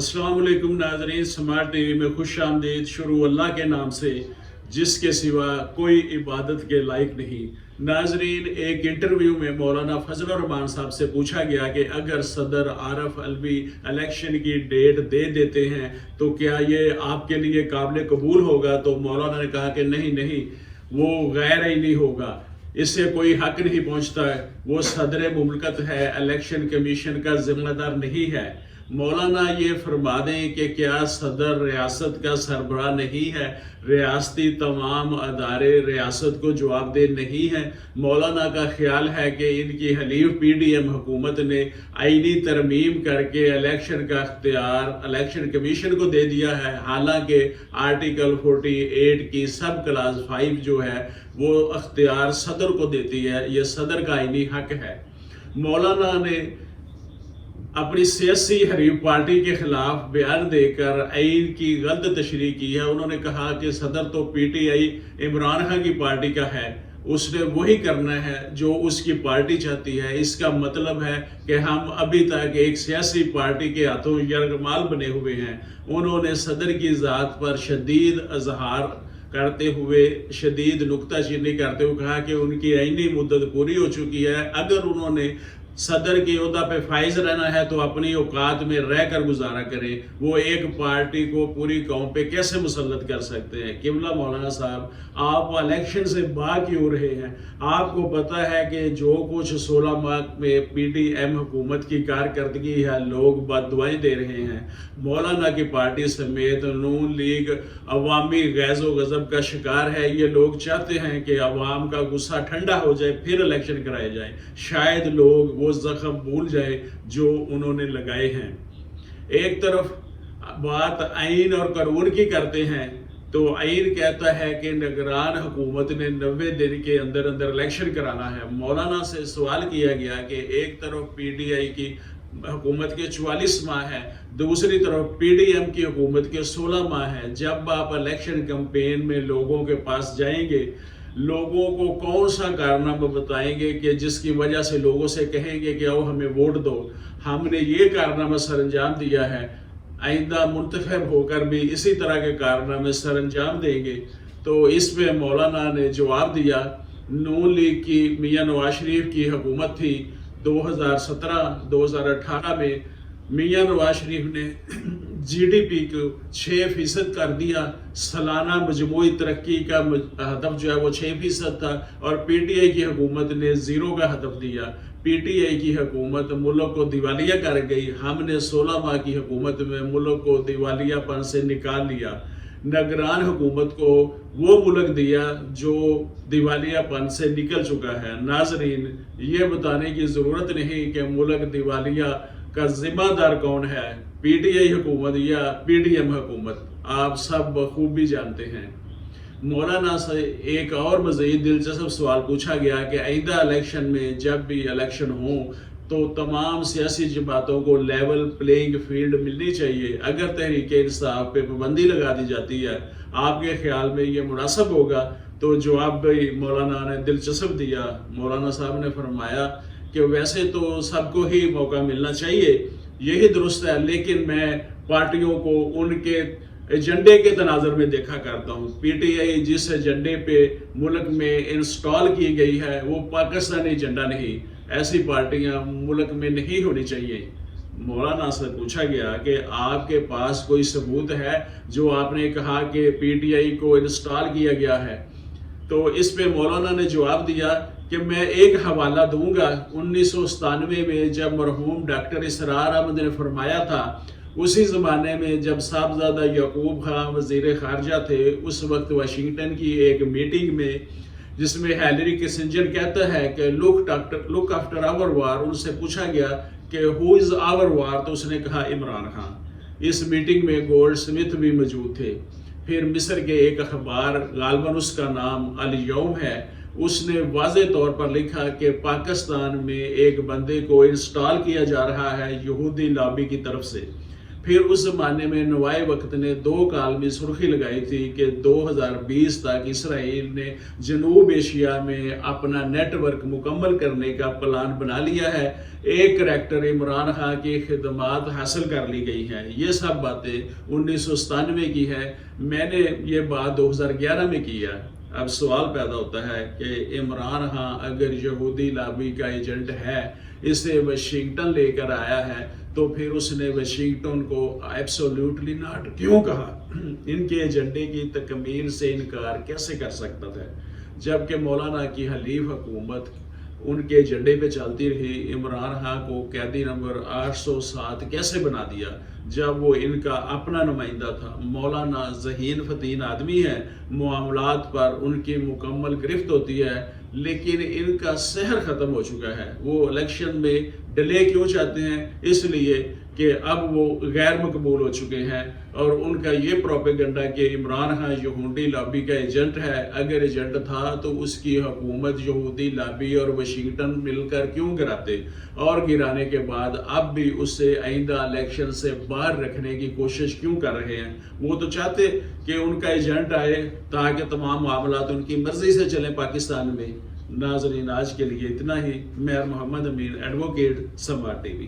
अस्सलाम वालेकुम नाज़रीन, स्मार्ट टीवी में खुश आमदीद। शुरू अल्लाह के नाम से जिसके सिवा कोई इबादत के लायक नहीं। नाज़रीन, एक इंटरव्यू में मौलाना फजल रहमान साहब से पूछा गया कि अगर सदर आरफ अलवी इलेक्शन की डेट दे देते हैं तो क्या ये आपके लिए काबिल कबूल होगा। तो मौलाना ने कहा कि नहीं, वो गैर आईनी होगा, इससे कोई हक नहीं पहुंचता है, वो सदर मुमलकत है, इलेक्शन कमीशन का जिम्मेदार नहीं है। मौलाना ये फरमा दें कि क्या सदर रियासत का सरबराह नहीं है, रियासती तमाम अदारे रियासत को जवाबदेह नहीं है। मौलाना का ख्याल है कि इनकी हलीफ PDM हुकूमत ने आईनी तरमीम करके इलेक्शन का अख्तियार इलेक्शन कमीशन को दे दिया है, हालांकि आर्टिकल 48 की सब क्लास 5 जो है वो अख्तियार सदर को देती है, ये सदर का आईनी हक है। मौलाना ने अपनी सियासी हरीफ पार्टी के खिलाफ बयान देकर आइन की गलत तशरीह की है। उन्होंने कहा कि सदर तो PTI इमरान खान की पार्टी का है, उसने वही करना है जो उसकी पार्टी चाहती है। इसका मतलब है कि हम अभी तक एक सियासी पार्टी के हाथों यरगमाल बने हुए हैं। उन्होंने सदर की ज़ात पर शदीद इजहार करते हुए शदीद नुक्ताचीनी करते हुए कहा कि उनकी आईनी मुद्दत पूरी हो चुकी है। अगर उन्होंने सदर की ओहदा पे फाइज रहना है तो अपनी औकात में रह कर गुजारा करें। वो एक पार्टी को पूरी कौम पे कैसे मुसल्लत कर सकते हैं। किबला मौलाना साहब, आप इलेक्शन से बाहर क्यों रहे हैं? आपको पता है कि जो कुछ 16 माह में PDM हुकूमत की कारकर्दगी है, लोग बददुआएं दे रहे हैं। मौलाना की पार्टी समेत नून लीग अवामी गैज़ो गज़ब का शिकार है। ये लोग चाहते हैं कि अवाम का गुस्सा ठंडा हो जाए, फिर इलेक्शन कराए जाए, शायद लोग वो जख्म भूल जाए जो उन्होंने लगाए हैं। एक तरफ बात आइन और कानून की करते हैं तो आइन कहता है कि निगरान हुकूमत ने 90 दिन के अंदर अंदर इलेक्शन कराना है। मौलाना से सवाल किया गया कि एक तरफ PTI की हुकूमत के 44 माह है, दूसरी तरफ PDM की हुकूमत के 16 माह है। जब आप इलेक्शन कैंपेन में लोगों के पास जाएंगे, लोगों को कौन सा कारनामा बताएंगे कि जिसकी वजह से लोगों से कहेंगे कि आओ हमें वोट दो, हमने ये कारनामा सरअंजाम दिया है, आइंदा मुंतखब होकर भी इसी तरह के कारनामे सरअंजाम देंगे। तो इस पे मौलाना ने जवाब दिया, नून लीग की मियां नवाज शरीफ की हुकूमत थी 2017-2018 में। मियां नवाज शरीफ ने GDP को 6% कर दिया, सालाना मजमूई तरक्की का हदफ जो है वो 6% था, और PTI की हुकूमत ने 0 का हदफ दिया। PTI की हुकूमत मुल्क को दिवालिया कर गई, हमने 16 माह की हुकूमत में मुल्क को दिवालियापन से निकाल लिया। निगरान हुकूमत को वो मुल्क दिया जो दिवालियापन से निकल चुका है। नाजरीन, ये बताने की ज़रूरत नहीं कि मुल्क दिवालिया का जिम्मेदार कौन है, PTI हुकूमत या PDM हुकूमत, आप सब बखूबी जानते हैं। मौलाना से एक और मज़ीद दिलचस्प सवाल पूछा गया कि आइंदा इलेक्शन में जब भी इलेक्शन हो तो तमाम सियासी जमातों को लेवल प्लेइंग फील्ड मिलनी चाहिए। अगर तहरीक इंसाफ पे पाबंदी लगा दी जाती है, आपके ख्याल में ये मुनासिब होगा? तो जवाब भी मौलाना ने दिलचस्प दिया। मौलाना साहब ने फरमाया कि वैसे तो सबको ही मौका मिलना चाहिए, यही दुरुस्त है, लेकिन मैं पार्टियों को उनके एजेंडे के तनाज़ुर में देखा करता हूँ। PTI जिस एजेंडे पे मुल्क में इंस्टॉल की गई है वो पाकिस्तानी एजेंडा नहीं, ऐसी पार्टियां मुल्क में नहीं होनी चाहिए। मौलाना से पूछा गया कि आपके पास कोई सबूत है जो आपने कहा कि PTI को इंस्टॉल किया गया है? तो इस पे मौलाना ने जवाब दिया कि मैं एक हवाला दूंगा। 1997 में जब मरहूम डॉक्टर इसरार अहमद ने फरमाया था, उसी ज़माने में जब साहबजादा याकूब खान वज़ीर ख़ारजा थे, उस वक्त वाशिंगटन की एक मीटिंग में जिसमें हेनरी किसिंजर कहता है कि लुक आफ्टर आवर वार, उनसे पूछा गया कि हु इज़ आवर वार, तो उसने कहा इमरान खान। इस मीटिंग में गोल्ड स्मिथ भी मौजूद थे। फिर मिस्र के एक अखबार, गालबन उसका नाम अल यौम है, उसने वाज़े तौर पर लिखा कि पाकिस्तान में एक बंदे को इंस्टॉल किया जा रहा है यहूदी लॉबी की तरफ से। پھر اس زمانے میں نوائے وقت نے 2 کالمی سرخی لگائی تھی کہ 2020 تک اسرائیل نے جنوب ایشیا میں اپنا نیٹ ورک مکمل کرنے کا پلان بنا لیا ہے، ایک کریکٹر عمران خان کی خدمات حاصل کر لی گئی ہیں۔ یہ سب باتیں 1997 کی ہے، میں نے یہ بات 2011 میں کی ہے۔ اب سوال پیدا ہوتا ہے کہ عمران خان اگر یہودی لابی کا ایجنٹ ہے، اسے واشنگٹن لے کر آیا ہے، تو پھر اس نے واشنگٹن کو ایبسولوٹلی ناٹ کیوں کہا؟ ان کے ایجنڈے کی تکمیل سے انکار کیسے کر سکتا تھا؟ جبکہ مولانا کی حلیف حکومت ان کے ایجنڈے پہ چلتی رہی۔ عمران خان کو قیدی نمبر 807 کیسے بنا دیا جب وہ ان کا اپنا نمائندہ تھا؟ مولانا ذہین فتین آدمی ہے، معاملات پر ان کی مکمل گرفت ہوتی ہے، لیکن ان کا سحر ختم ہو چکا ہے۔ وہ الیکشن میں ڈیلے کیوں چاہتے ہیں؟ اس لیے کہ اب وہ غیر مقبول ہو چکے ہیں، اور ان کا یہ پروپیگنڈا کہ عمران خان یہودی لابی کا ایجنٹ ہے، اگر ایجنٹ تھا تو اس کی حکومت یہودی لابی اور واشنگٹن مل کر کیوں گراتے، اور گرانے کے بعد اب بھی اس سے آئندہ الیکشن سے باہر رکھنے کی کوشش کیوں کر رہے ہیں؟ وہ تو چاہتے کہ ان کا ایجنٹ آئے تاکہ تمام معاملات ان کی مرضی سے چلیں پاکستان میں۔ ناظرین، آج کے لیے اتنا ہی۔ میں محمد امین، ایڈوکیٹ، سماٹ ٹی وی۔